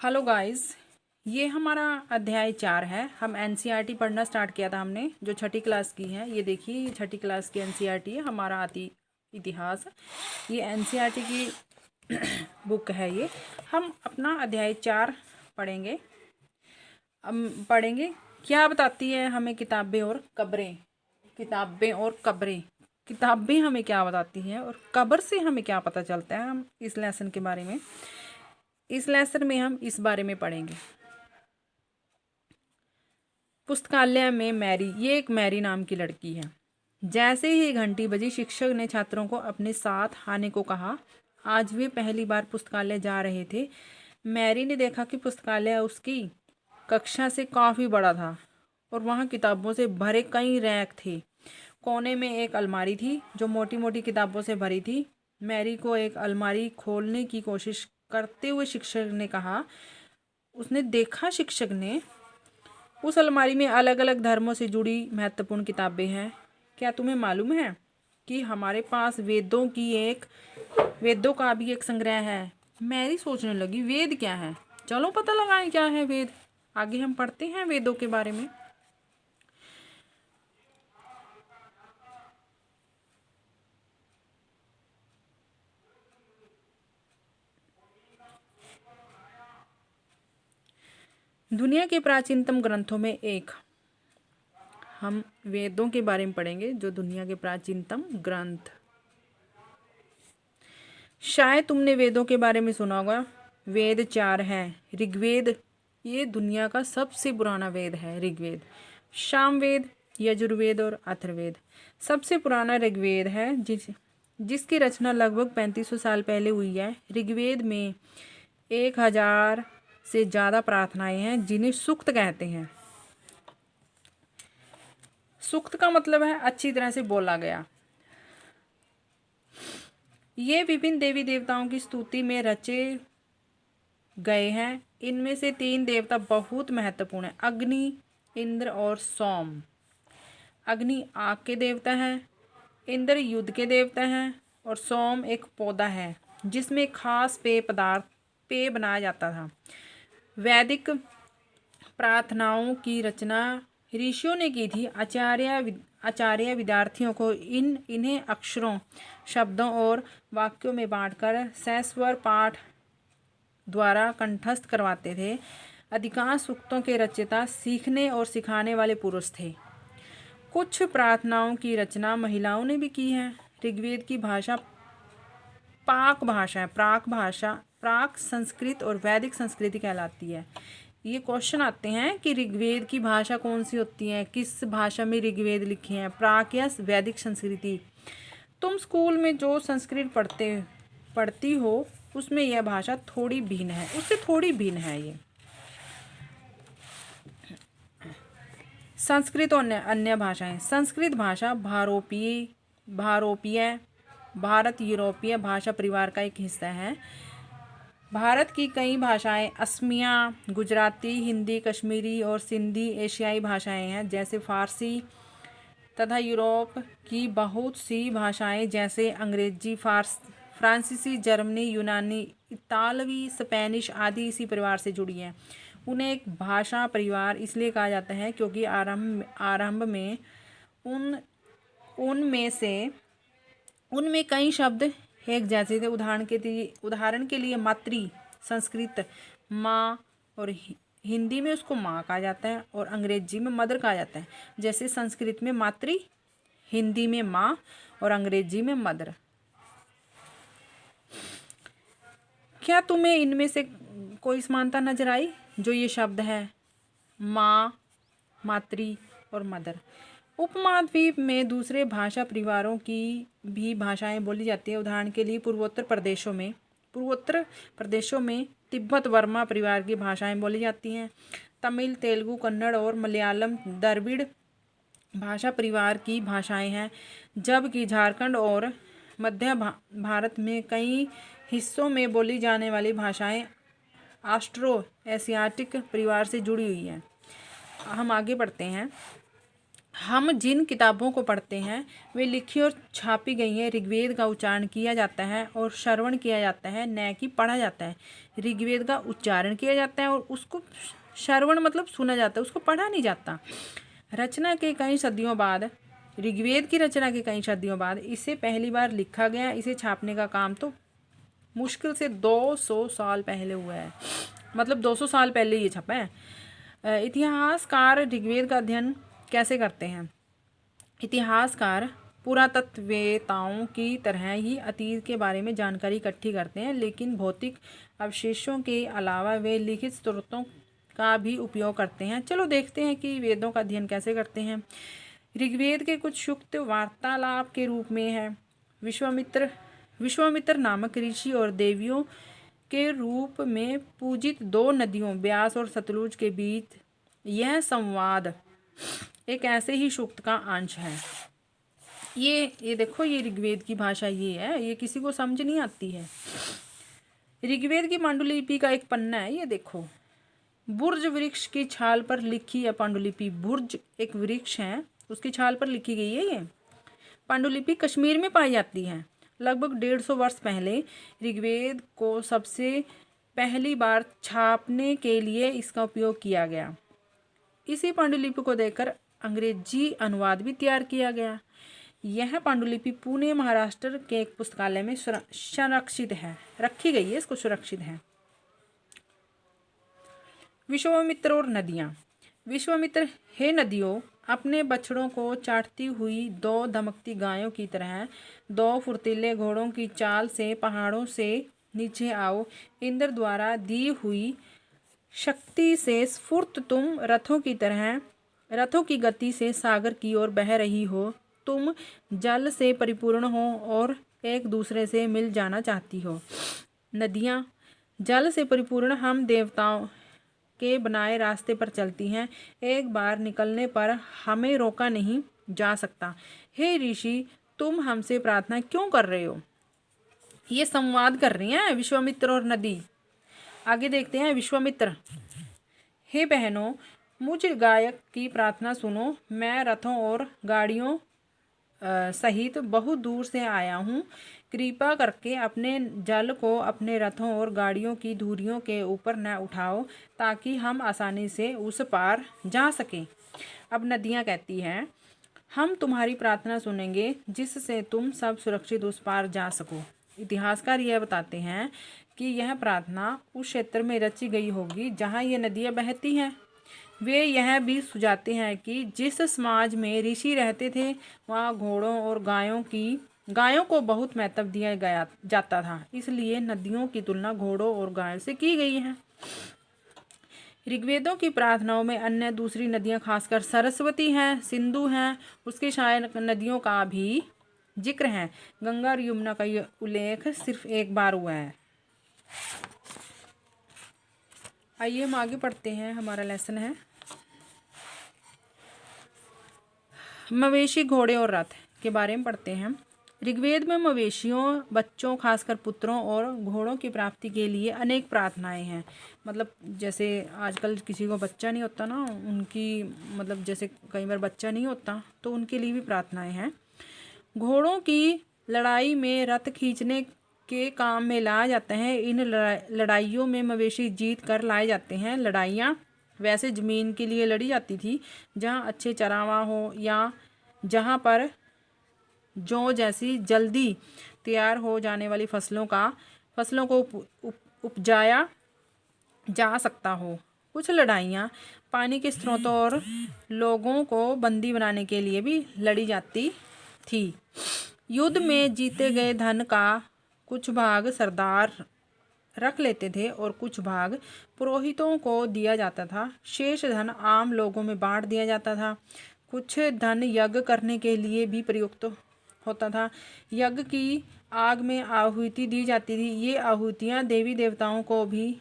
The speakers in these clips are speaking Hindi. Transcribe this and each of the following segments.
हेलो गाइस, ये हमारा अध्याय 4 है। हम एनसीईआरटी पढ़ना स्टार्ट किया था हमने, जो छठी क्लास की है। ये देखिए, ये छठी क्लास की एनसीईआरटी है, हमारा इतिहास। ये एनसीईआरटी की बुक है। ये हम अपना अध्याय 4 पढ़ेंगे। हम पढ़ेंगे क्या बताती है हमें किताबें और कब्रें। किताबें और कब्रें। किताबें हमें क्या बताती हैं और कब्र से हमें क्या पता चलता है। हम इस लेसन के बारे में इस लेसन में हम इस बारे में पढ़ेंगे। पुस्तकालय में मैरी, ये एक मैरी नाम की लड़की है। जैसे ही घंटी बजी, शिक्षक ने छात्रों को अपने साथ आने को कहा। आज वे पहली बार पुस्तकालय जा रहे थे। मैरी ने देखा कि पुस्तकालय उसकी कक्षा से काफ़ी बड़ा था और वहाँ किताबों से भरे कई रैक थे। कोने में एक अलमारी थी जो मोटी मोटी किताबों से भरी थी। मैरी को एक अलमारी खोलने की कोशिश करते हुए शिक्षक ने कहा। उसने देखा, शिक्षक ने, उस अलमारी में अलग अलग धर्मों से जुड़ी महत्वपूर्ण किताबें हैं। क्या तुम्हें मालूम है कि हमारे पास वेदों का भी एक संग्रह है। मैरी सोचने लगी, वेद क्या है? चलो पता लगाएं क्या है वेद। आगे हम पढ़ते हैं वेदों के बारे में। दुनिया के प्राचीनतम ग्रंथों में एक, हम वेदों के बारे में पढ़ेंगे, जो दुनिया के प्राचीनतम ग्रंथ। शायद तुमने वेदों के बारे में सुना होगा। वेद 4 हैं। ऋग्वेद, ये दुनिया का सबसे पुराना वेद है। ऋग्वेद, सामवेद, यजुर्वेद और अथर्ववेद। सबसे पुराना ऋग्वेद है, जिसकी रचना लगभग 3500 साल पहले हुई है। ऋग्वेद में 1000 से ज़्यादा प्रार्थनाएं हैं, जिन्हें सूक्त कहते हैं। सूक्त का मतलब है अच्छी तरह से बोला गया। ये विभिन्न देवी देवताओं की स्तुति में रचे गए हैं। इनमें से 3 देवता बहुत महत्वपूर्ण हैं: अग्नि, इंद्र और सोम। अग्नि आग के देवता हैं, इंद्र युद्ध के देवता हैं और सोम एक पौधा है जिसमें खास पेय बनाया जाता था। वैदिक प्रार्थनाओं की रचना ऋषियों ने की थी। आचार्य विद्यार्थियों को इन्हें अक्षरों, शब्दों और वाक्यों में बांटकर सस्वर पाठ द्वारा कंठस्थ करवाते थे। अधिकांश सूक्तों के रचयिता सीखने और सिखाने वाले पुरुष थे। कुछ प्रार्थनाओं की रचना महिलाओं ने भी की है। ऋग्वेद की भाषा पाक भाषा है। प्राक संस्कृत और वैदिक संस्कृति कहलाती है। ये क्वेश्चन आते हैं कि ऋग्वेद की भाषा कौन सी होती है, किस भाषा में ऋग्वेद लिखे हैं, प्राक या वैदिक संस्कृति। तुम स्कूल में जो संस्कृत पढ़ती हो, उसमें यह भाषा थोड़ी भिन्न है, उससे थोड़ी भिन्न है ये। संस्कृत और अन्य भाषाएं। संस्कृत भाषा भारत यूरोपीय भाषा परिवार का एक हिस्सा है। भारत की कई भाषाएं असमिया, गुजराती, हिंदी, कश्मीरी और सिंधी एशियाई भाषाएं हैं, जैसे फारसी, तथा यूरोप की बहुत सी भाषाएं जैसे अंग्रेजी, फ्रांसीसी, जर्मनी, यूनानी, इतालवी, स्पेनिश आदि इसी परिवार से जुड़ी हैं। उन्हें एक भाषा परिवार इसलिए कहा जाता है क्योंकि आरंभ में उनमें कई शब्द एक जैसे थे। उदाहरण के लिए मातृ, संस्कृत माँ, और हिंदी में उसको माँ कहा जाता है और अंग्रेजी में मदर कहा जाता है। जैसे संस्कृत में मातृ, हिंदी में माँ और अंग्रेजी में मदर। क्या तुम्हें इनमें से कोई समानता नजर आई? जो ये शब्द है माँ, मातृ और मदर। उपमहाद्वीप में दूसरे भाषा परिवारों की भी भाषाएं बोली जाती है। उदाहरण के लिए पूर्वोत्तर प्रदेशों में तिब्बत वर्मा परिवार की भाषाएं बोली जाती हैं। तमिल, तेलुगु, कन्नड़ और मलयालम द्रविड़ भाषा परिवार की भाषाएं हैं, जबकि झारखंड और मध्य भारत में कई हिस्सों में बोली जाने वाली भाषाएं ऑस्ट्रो एशियाटिक परिवार से जुड़ी हुई हैं। हम आगे बढ़ते हैं। हम जिन किताबों को पढ़ते हैं वे लिखी और छापी गई हैं। ऋग्वेद का उच्चारण किया जाता है और श्रवण किया जाता है, न कि पढ़ा जाता है। ऋग्वेद का उच्चारण किया जाता है और उसको श्रवण मतलब सुना जाता है, उसको पढ़ा नहीं जाता। रचना के कई सदियों बाद, ऋग्वेद की रचना के कई सदियों बाद इसे पहली बार लिखा गया। इसे छापने का काम तो मुश्किल से 200 साल पहले हुआ है, मतलब 200 साल पहले ये छपा है। इतिहासकार ऋग्वेद का अध्ययन कैसे करते हैं? इतिहासकार पुरातत्ववेताओं की तरह ही अतीत के बारे में जानकारी इकट्ठी करते हैं, लेकिन भौतिक अवशेषों के अलावा वे लिखित स्रोतों का भी उपयोग करते हैं। चलो देखते हैं कि वेदों का अध्ययन कैसे करते हैं। ऋग्वेद के कुछ सूक्त वार्तालाप के रूप में है। विश्वामित्र नामक ऋषि और देवियों के रूप में पूजित दो नदियों ब्यास और सतलुज के बीच यह संवाद एक ऐसे ही सूक्त का अंश है। ये देखो, ये ऋग्वेद की भाषा ये है, ये किसी को समझ नहीं आती है। ऋग्वेद की पांडुलिपि का एक पन्ना है, ये देखो, बुर्ज वृक्ष की छाल पर लिखी है पांडुलिपि। बुर्ज एक वृक्ष है, उसकी छाल पर लिखी गई है ये पांडुलिपि। कश्मीर में पाई जाती है। लगभग 150 वर्ष पहले ऋग्वेद को सबसे पहली बार छापने के लिए इसका उपयोग किया गया। इसी पांडुलिपि को देखकर अंग्रेजी अनुवाद भी तैयार किया गया। यह पांडुलिपि पुणे महाराष्ट्र के एक पुस्तकालय में संरक्षित है, रखी गई है, इसको सुरक्षित है। विश्वामित्र और नदियाँ। विश्वामित्र, हे नदियों, अपने बछड़ों को चाटती हुई दो धमकती गायों की तरह दो फुर्तीले घोड़ों की चाल से पहाड़ों से नीचे आओ। इंद्र द्वारा दी हुई शक्ति से स्फूर्त तुम रथों की तरह, रथों की गति से सागर की ओर बह रही हो। तुम जल से परिपूर्ण हो और एक दूसरे से मिल जाना चाहती हो। नदियाँ, जल से परिपूर्ण हम देवताओं के बनाए रास्ते पर चलती हैं। एक बार निकलने पर हमें रोका नहीं जा सकता। हे ऋषि, तुम हमसे प्रार्थना क्यों कर रहे हो? ये संवाद कर रही हैं विश्वामित्र और नदी। आगे देखते हैं। विश्वामित्र, हे बहनों, मुझ गायक की प्रार्थना सुनो। मैं रथों और गाड़ियों सहित बहुत दूर से आया हूँ। कृपा करके अपने जल को अपने रथों और गाड़ियों की धुरियों के ऊपर न उठाओ, ताकि हम आसानी से उस पार जा सकें। अब नदियाँ कहती हैं, हम तुम्हारी प्रार्थना सुनेंगे, जिससे तुम सब सुरक्षित उस पार जा सको। इतिहासकार यह बताते हैं कि यह प्रार्थना उस क्षेत्र में रची गई होगी जहाँ ये नदियाँ बहती हैं। वे यह भी सुझाते हैं कि जिस समाज में ऋषि रहते थे वहाँ घोड़ों और गायों को बहुत महत्व दिया गया जाता था, इसलिए नदियों की तुलना घोड़ों और गायों से की गई है। ऋग्वेदों की प्रार्थनाओं में अन्य दूसरी नदियाँ खासकर सरस्वती हैं, सिंधु हैं, उसके सहायक नदियों का भी जिक्र है। गंगा और यमुना का ये उल्लेख सिर्फ एक बार हुआ है। आइए हम आगे पढ़ते हैं। हमारा लेसन है मवेशी, घोड़े और रथ के बारे में पढ़ते हैं। ऋग्वेद में मवेशियों, बच्चों, खासकर पुत्रों और घोड़ों की प्राप्ति के लिए अनेक प्रार्थनाएं हैं। मतलब जैसे आजकल किसी को बच्चा नहीं होता ना, उनकी मतलब जैसे कई बार बच्चा नहीं होता तो उनके लिए भी प्रार्थनाएं हैं। घोड़ों की लड़ाई में रथ खींचने के काम में लाया जाता है। इन लड़ाइयों में मवेशी जीत कर लाए जाते हैं। लड़ाइयाँ वैसे ज़मीन के लिए लड़ी जाती थी जहाँ अच्छे चरावा हो या जहाँ पर जौ जैसी जल्दी तैयार हो जाने वाली फसलों को उपजाया जा सकता हो। कुछ लड़ाइयाँ पानी के स्रोतों और लोगों को बंदी बनाने के लिए भी लड़ी जाती थी। युद्ध में जीते गए धन का कुछ भाग सरदार रख लेते थे और कुछ भाग पुरोहितों को दिया जाता था। शेष धन आम लोगों में बांट दिया जाता था। कुछ धन यज्ञ करने के लिए भी प्रयुक्त होता था। यज्ञ की आग में आहुति दी जाती थी। ये आहुतियाँ देवी देवताओं को भी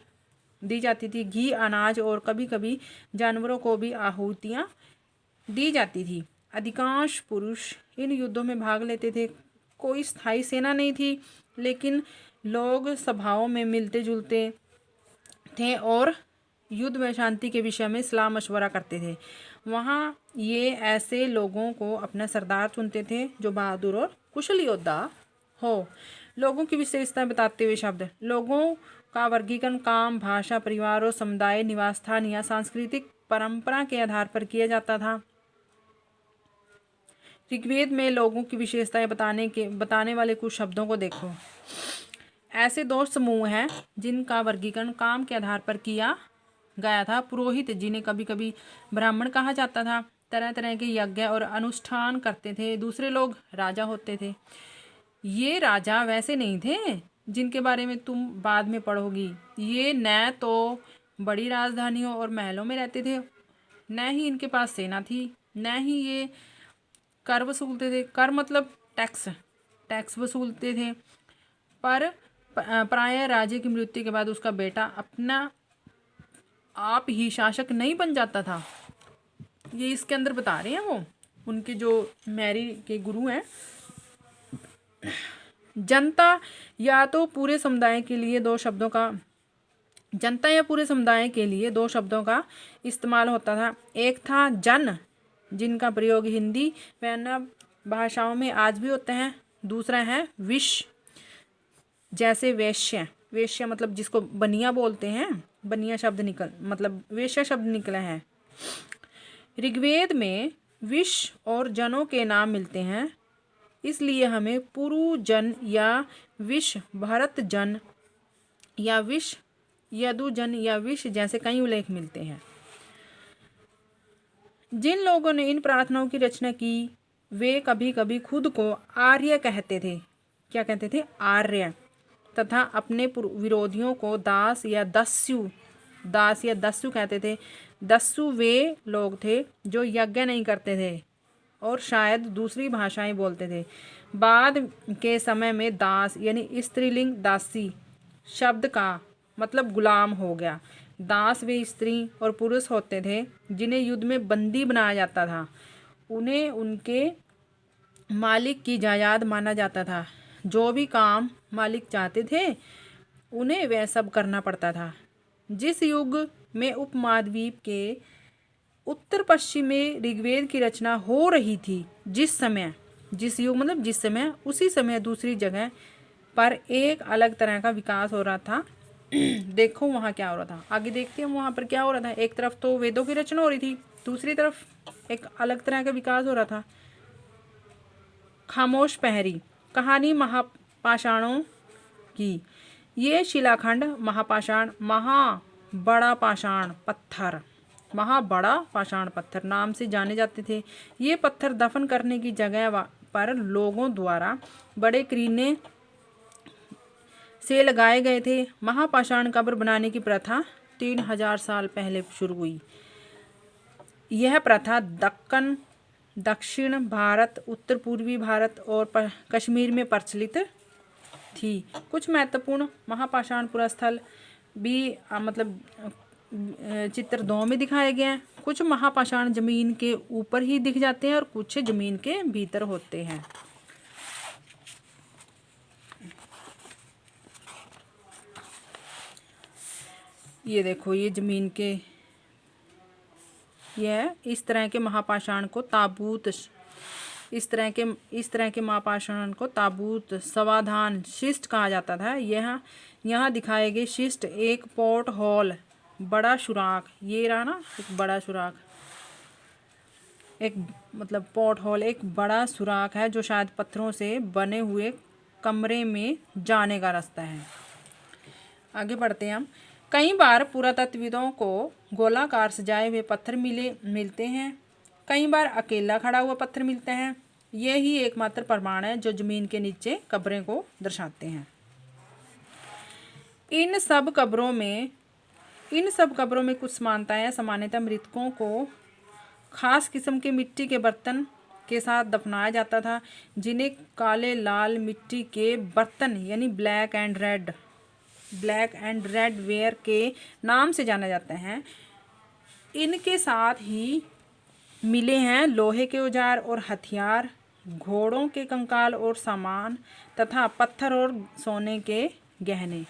दी जाती थी। घी, अनाज और कभी कभी जानवरों को भी आहुतियाँ दी जाती थी। अधिकांश पुरुष इन युद्धों में भाग लेते थे। कोई स्थायी सेना नहीं थी, लेकिन लोग सभाओं में मिलते जुलते थे और युद्ध में शांति के विषय में सलाह मशवरा करते थे। वहाँ ये ऐसे लोगों को अपना सरदार चुनते थे जो बहादुर और कुशल योद्धा हो। लोगों की विशेषता बताते हुए शब्द। लोगों का वर्गीकरण काम, भाषा, परिवार और समुदाय, निवास स्थान या सांस्कृतिक परंपरा के आधार पर किया जाता था। ऋग्वेद में लोगों की विशेषताएं बताने वाले कुछ शब्दों को देखो। ऐसे दो समूह हैं जिनका वर्गीकरण काम के आधार पर किया गया था। पुरोहित, जिन्हें कभी कभी ब्राह्मण कहा जाता था, तरह तरह के यज्ञ और अनुष्ठान करते थे। दूसरे लोग राजा होते थे। ये राजा वैसे नहीं थे जिनके बारे में तुम बाद में पढ़ोगी। ये न तो बड़ी राजधानियों और महलों में रहते थे, न ही इनके पास सेना थी, न ही ये कर वसूलते थे। कर मतलब टैक्स वसूलते थे। पर प्रायः राजे की मृत्यु के बाद उसका बेटा अपना आप ही शासक नहीं बन जाता था। ये इसके अंदर बता रहे हैं वो उनके जो मैरी के गुरु हैं। जनता या पूरे समुदाय के लिए दो शब्दों का इस्तेमाल होता था। एक था जन, जिनका प्रयोग हिंदी व अन्य भाषाओं में आज भी होते हैं। दूसरा है विश, जैसे वेश्या मतलब जिसको बनिया बोलते हैं, बनिया शब्द वेश्या शब्द निकला है। ऋग्वेद में विश और जनों के नाम मिलते हैं, इसलिए हमें पुरु जन या विश, भरत जन या विश, यदु जन या विश जैसे कई उल्लेख मिलते हैं। जिन लोगों ने इन प्रार्थनाओं की रचना की वे कभी कभी खुद को आर्य कहते थे। क्या कहते थे? आर्य। तथा अपने विरोधियों को दास या दस्यु कहते थे। दस्यु वे लोग थे जो यज्ञ नहीं करते थे और शायद दूसरी भाषाएं बोलते थे। बाद के समय में दास यानी स्त्रीलिंग दासी शब्द का मतलब गुलाम हो गया। दास वे स्त्री और पुरुष होते थे जिन्हें युद्ध में बंदी बनाया जाता था। उन्हें उनके मालिक की जायदाद माना जाता था। जो भी काम मालिक चाहते थे उन्हें वह सब करना पड़ता था। जिस युग में उपमहाद्वीप के उत्तर पश्चिम में ऋग्वेद की रचना हो रही थी, जिस समय उसी समय दूसरी जगह पर एक अलग तरह का विकास हो रहा था। देखो वहाँ क्या हो रहा था, आगे देखते हैं वहाँ पर क्या हो रहा था। एक तरफ तो वेदों की रचना हो रही थी, दूसरी तरफ एक अलग तरह का विकास हो रहा था। खामोश पहरी कहानी महापाषाणों की। ये शिलाखंड महापाषाण, महाबड़ा पाषाण पत्थर नाम से जाने जाते थे। ये पत्थर दफन करने की जगह पर लोगों द्वारा बड़े करीने से लगाए गए थे। महापाषाण कब्र बनाने की प्रथा 3000 साल पहले शुरू हुई। यह प्रथा दक्षिण भारत, उत्तर पूर्वी भारत और कश्मीर में प्रचलित थी। कुछ महत्वपूर्ण महापाषाण पुरास्थल भी चित्र 2 में दिखाए गए हैं। कुछ महापाषाण जमीन के ऊपर ही दिख जाते हैं और कुछ जमीन के भीतर होते हैं। ये देखो, ये जमीन के यह इस तरह के महापाषाण को ताबूत, इस तरह के महापाषाण को ताबूत, समाधान, शिष्ट कहा जाता था। यहाँ दिखाए गए शिष्ट एक पोर्ट हॉल, बड़ा सुराख, ये रहा ना एक बड़ा सुराख, एक पोर्ट हॉल एक बड़ा सुराख है जो शायद पत्थरों से बने हुए कमरे में जाने का रास्ता है। आगे बढ़ते हैं हम। कई बार पुरातत्वविदों को गोलाकार सजाए हुए पत्थर मिलते हैं, कई बार अकेला खड़ा हुआ पत्थर मिलते हैं। यही एकमात्र प्रमाण है जो जमीन के नीचे कब्रें को दर्शाते हैं। इन सब कब्रों में कुछ समानताएं। सामान्यतः मृतकों को खास किस्म के मिट्टी के बर्तन के साथ दफनाया जाता था, जिन्हें काले लाल मिट्टी के बर्तन यानी ब्लैक एंड रेड वेयर के नाम से जाना जाता है। इनके साथ ही मिले हैं लोहे के औजार और हथियार, घोड़ों के कंकाल और सामान तथा पत्थर और सोने के गहने।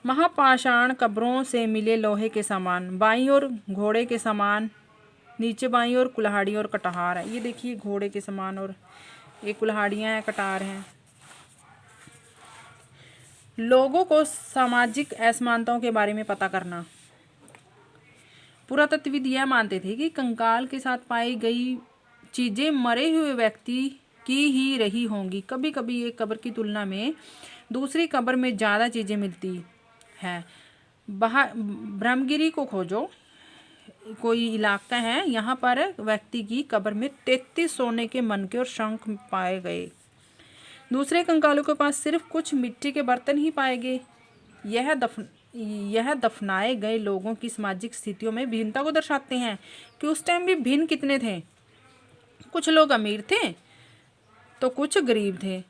महापाषाण कब्रों से मिले लोहे के सामान, बाईं ओर घोड़े के सामान नीचे बाईं ओर कुल्हाड़ी और कटार है। ये देखिए घोड़े के समान, और ये कुल्हाड़ियाँ हैं, कटार हैं। लोगों को सामाजिक असमानताओं के बारे में पता करना। पुरातत्वविद यह मानते थे कि कंकाल के साथ पाई गई चीज़ें मरे हुए व्यक्ति की ही रही होंगी। कभी कभी एक कब्र की तुलना में दूसरी कब्र में ज़्यादा चीज़ें मिलती हैं। ब्रह्मगिरी को खोजो, कोई इलाका है, यहाँ पर व्यक्ति की कब्र में 33 सोने के मनके और शंख पाए गए। दूसरे कंकालों के पास सिर्फ कुछ मिट्टी के बर्तन ही पाए गए। यह दफनाए गए लोगों की सामाजिक स्थितियों में भिन्नता को दर्शाते हैं कि उस टाइम भी भिन्न कितने थे। कुछ लोग अमीर थे तो कुछ गरीब थे,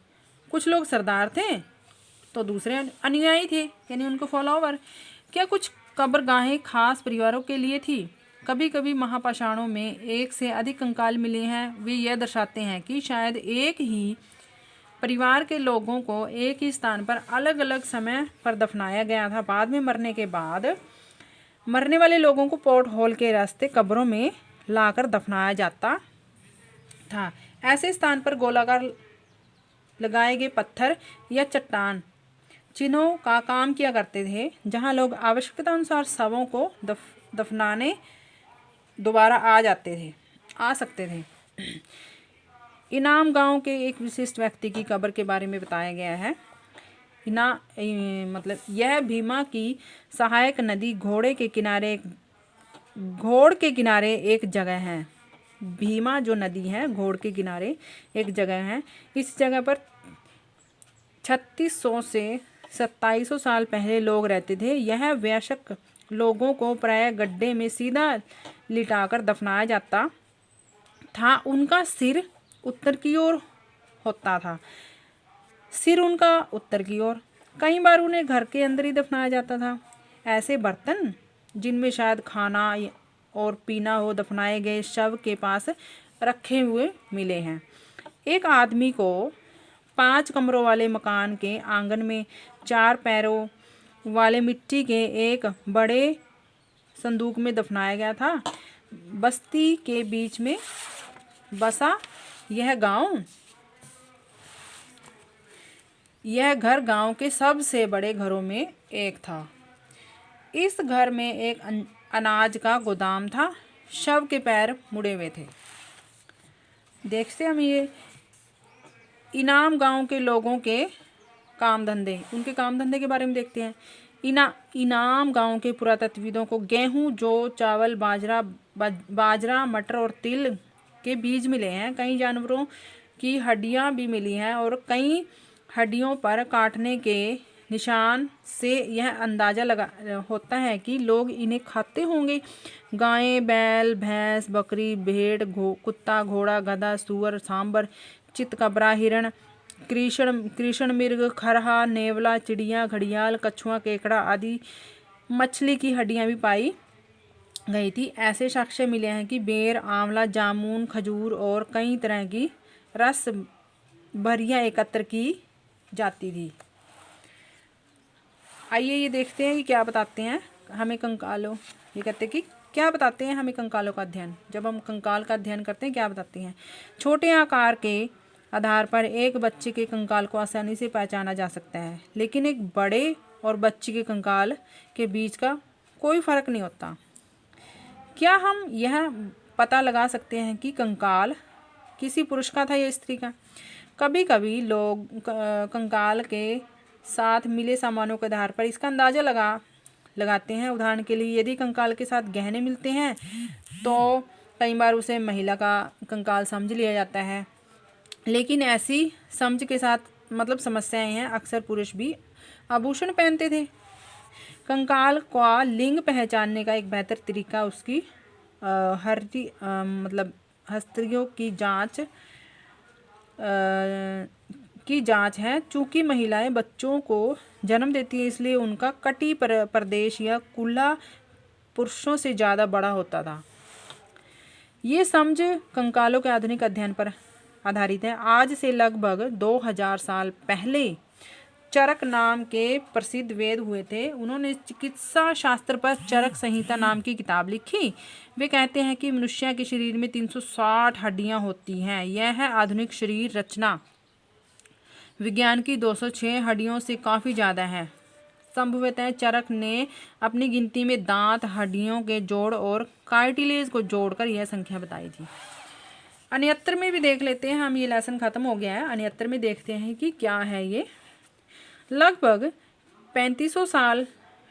कुछ लोग सरदार थे तो दूसरे अनुयायी थे, यानी उनको फॉलोवर। क्या कुछ कब्रगाहें खास परिवारों के लिए थी? कभी कभी महापाषाणों में एक से अधिक कंकाल मिले हैं। वे यह दर्शाते हैं कि शायद एक ही परिवार के लोगों को एक ही स्थान पर अलग अलग समय पर दफनाया गया था। बाद में मरने के बाद मरने वाले लोगों को पोर्ट होल के रास्ते कब्रों में लाकर दफनाया जाता था। ऐसे स्थान पर गोलाकार लगाए गए पत्थर या चट्टान चिन्हों का काम किया करते थे, जहां लोग आवश्यकता अनुसार शवों को दफनाने दोबारा आ सकते थे। इनाम गांव के एक विशिष्ट व्यक्ति की कब्र के बारे में बताया गया है। मतलब यह भीमा की सहायक नदी घोड़ के किनारे एक जगह है। भीमा जो नदी है, घोड़ के किनारे एक जगह है। इस जगह पर 3600 से 2700 साल पहले लोग रहते थे। यह वयस्क लोगों को प्रायः गड्ढे में सीधा लिटाकर दफनाया जाता था। उनका सिर उत्तर की ओर होता था। कई बार उन्हें घर के अंदर ही दफनाया जाता था। ऐसे बर्तन जिनमें शायद खाना और पीना हो दफनाए गए शव के पास रखे हुए मिले हैं। एक आदमी को 5 कमरों वाले मकान के आंगन में 4 पैरों वाले मिट्टी के एक बड़े संदूक में दफनाया गया था। बस्ती के बीच में बसा यह घर गांव के सबसे बड़े घरों में एक था। इस घर में एक अनाज का गोदाम था। शव के पैर मुड़े हुए थे। देखते हम ये इनाम गांव के लोगों के उनके काम धंधे के बारे में देखते हैं। इनाम गांव के पुरातत्वविदों को गेहूं, जौ, चावल, बाजरा, मटर और तिल के बीज मिले हैं। कई जानवरों की हड्डियां भी मिली हैं और कई हड्डियों पर काटने के निशान से यह अंदाज़ा होता है कि लोग इन्हें खाते होंगे। गायें, बैल, भैंस, बकरी, भेड़, कुत्ता, घोड़ा, गधा, सूअर, सांबर, चितकबरा, हिरण, कृष्ण मृग, खरहा, नेवला, चिड़िया, घड़ियाल, कछुआ, केकड़ा आदि मछली की हड्डियां भी पाई गई थी। ऐसे साक्ष्य मिले हैं कि बेर, आंवला, जामुन, खजूर और कई तरह की रस भरियां एकत्र की जाती थी। आइए ये देखते हैं कि क्या बताते हैं हमें कंकालों। ये कहते हैं कि क्या बताते हैं हमें कंकालों का अध्ययन। जब हम कंकाल का अध्ययन करते हैं क्या बताते हैं। छोटे आकार के आधार पर एक बच्चे के कंकाल को आसानी से पहचाना जा सकता है, लेकिन एक बड़े और बच्चे के कंकाल के बीच का कोई फर्क नहीं होता। क्या हम यह पता लगा सकते हैं कि कंकाल किसी पुरुष का था या स्त्री का? कभी कभी लोग कंकाल के साथ मिले सामानों के आधार पर इसका अंदाज़ा लगाते हैं। उदाहरण के लिए यदि कंकाल के साथ गहने मिलते हैं तो कई बार उसे महिला का कंकाल समझ लिया जाता है, लेकिन ऐसी समझ के साथ समस्याएं हैं। अक्सर पुरुष भी आभूषण पहनते थे। कंकाल का लिंग पहचानने का एक बेहतर तरीका उसकी हस्तियों की जांच है। चूँकि महिलाएं बच्चों को जन्म देती हैं, इसलिए उनका कटी प्रदेश या कुल्ला पुरुषों से ज़्यादा बड़ा होता था। ये समझ कंकालों के आधुनिक अध्ययन पर आधारित है। आज से लगभग 2000 साल पहले चरक नाम के प्रसिद्ध वेद हुए थे। उन्होंने चिकित्सा शास्त्र पर चरक संहिता नाम की किताब लिखी। वे कहते हैं कि मनुष्य के शरीर में 360 हड्डियां होती हैं। यह है आधुनिक शरीर रचना विज्ञान की 206 हड्डियों से काफ़ी ज़्यादा है। संभवतः चरक ने अपनी गिनती में दांत, हड्डियों के जोड़ और कार्टिलेज को जोड़कर यह संख्या बताई थी। अन्यत्र में भी देख लेते हैं हम, ये लेसन ख़त्म हो गया है। अन्यत्र में देखते हैं कि क्या है ये। लगभग 3500 साल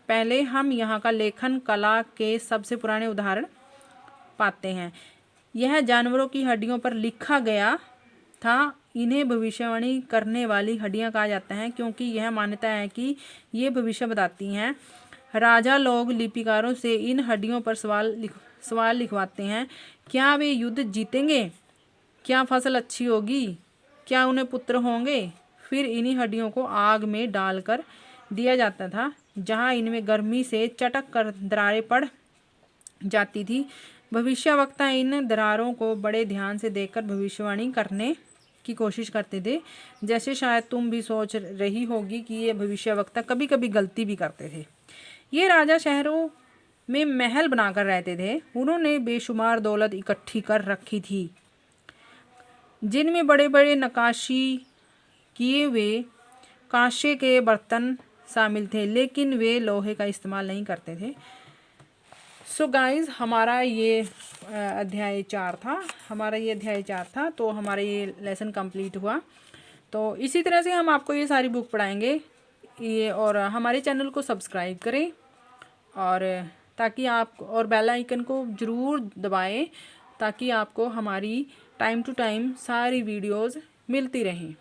पहले हम यहाँ का लेखन कला के सबसे पुराने उदाहरण पाते हैं। यह जानवरों की हड्डियों पर लिखा गया था। इन्हें भविष्यवाणी करने वाली हड्डियां कहा जाता है क्योंकि यह मान्यता है कि ये भविष्य बताती हैं। राजा लोग लिपिकारों से इन हड्डियों पर सवाल लिखवाते हैं। क्या वे युद्ध जीतेंगे? क्या फसल अच्छी होगी? क्या उन्हें पुत्र होंगे? फिर इन्हीं हड्डियों को आग में डालकर दिया जाता था, जहां इनमें गर्मी से चटक कर दरारें पड़ जाती थी। भविष्यवक्ता इन दरारों को बड़े ध्यान से देखकर भविष्यवाणी करने की कोशिश करते थे। जैसे शायद तुम भी सोच रही होगी कि ये भविष्यवक्ता कभी कभी गलती भी करते थे। ये राजा शहरों में महल बनाकर रहते थे। उन्होंने बेशुमार दौलत इकट्ठी कर रखी थी, जिनमें बड़े बड़े नक्काशी किए हुए कांसे के बर्तन शामिल थे, लेकिन वे लोहे का इस्तेमाल नहीं करते थे। सो गाइज़, हमारा ये अध्याय 4 था। तो हमारा ये लेसन कंप्लीट हुआ। तो इसी तरह से हम आपको ये सारी बुक पढ़ाएंगे ये, और हमारे चैनल को सब्सक्राइब करें और ताकि आप और बेल आइकन को ज़रूर दबाएं ताकि आपको हमारी टाइम टू टाइम सारी वीडियोस मिलती रहें।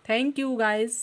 Thank you guys.